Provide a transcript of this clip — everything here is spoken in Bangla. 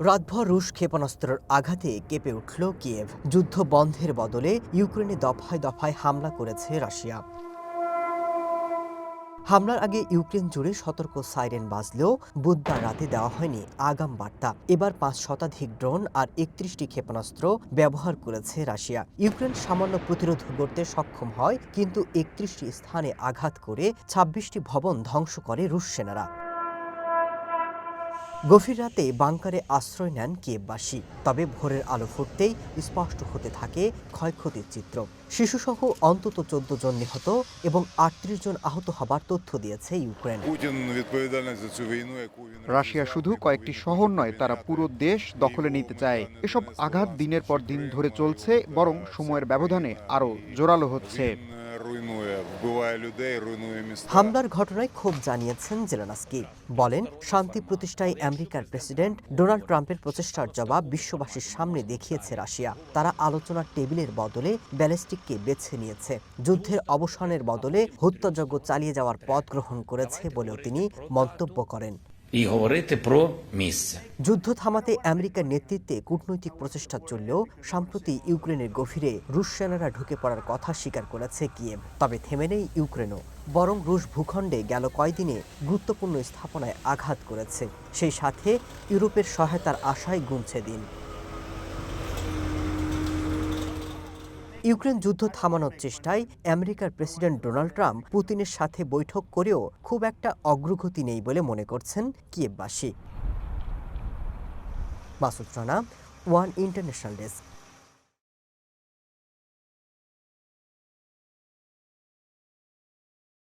রাতভর রুশ ক্ষেপণাস্ত্রের আঘাতে কেঁপে উঠল কিয়েভ। যুদ্ধ বন্ধের বদলে ইউক্রেনে দফায় দফায় হামলা করেছে রাশিয়া। হামলার আগে ইউক্রেন জুড়ে সতর্ক সাইরেন বাজলেও বুধবার রাতে দেওয়া হয়নি আগাম বার্তা। এবার ৫ শতাধিক ড্রোন আর ৩১টি ক্ষেপণাস্ত্র ব্যবহার করেছে রাশিয়া। ইউক্রেন সামান্য প্রতিরোধ গড়তে সক্ষম হয়, কিন্তু ৩১টি স্থানে আঘাত করে ২৬টি ভবন ধ্বংস করে রুশ সেনারা। গভীর রাতে বাংকারে আশ্রয় নেন কিয়েভবাসী। তবে ভোরের আলো ফুটতেই স্পষ্ট হতে থাকে ক্ষয়ক্ষতির চিত্র। শিশুসহ অন্তত ১৪ জন নিহত এবং ৩৮ জন আহত হবার তথ্য দিয়েছে ইউক্রেন। রাশিয়া শুধু কয়েকটি শহর নয়, তারা পুরো দেশ দখলে নিতে চায়। এসব আঘাত দিনের পর দিন ধরে চলছে, বরং সময়ের ব্যবধানে আরও জোরালো হচ্ছে। হামলার ঘটনায় ক্ষোভ জানিয়েছেন জেলেনস্কি। বলেন, শান্তি প্রতিষ্ঠায় আমেরিকার প্রেসিডেন্ট ডোনাল্ড ট্রাম্পের প্রচেষ্টার জবাব বিশ্ববাসীর সামনে দেখিয়েছে রাশিয়া। তারা আলোচনার টেবিলের বদলে ব্যালিস্টিককে বেছে নিয়েছে। যুদ্ধের অবসানের বদলে হত্যাযজ্ঞ চালিয়ে যাওয়ার পথ গ্রহণ করেছে বলেও তিনি মন্তব্য করেন। যুদ্ধ থামাতে আমেরিকার নেতৃত্বে কূটনৈতিক প্রচেষ্টা চললেও সম্প্রতি ইউক্রেনের গভীরে রুশ সেনারা ঢুকে পড়ার কথা স্বীকার করেছে কিয়েভ। তবে থেমে নেই ইউক্রেনও, বরং রুশ ভূখণ্ডে গেল কয়দিনে গুরুত্বপূর্ণ স্থাপনায় আঘাত করেছে। সেই সাথে ইউরোপের সহায়তার আশায় গুনছে দিন। ইউক্রেন যুদ্ধ থামানোর চেষ্টায় আমেরিকার প্রেসিডেন্ট ডোনাল্ড ট্রাম্প পুতিনের সাথে বৈঠক করেও খুব একটা অগ্রগতি নেই বলে মনে করছেন কিয়েভবাসী। Masud Rana, one international desk.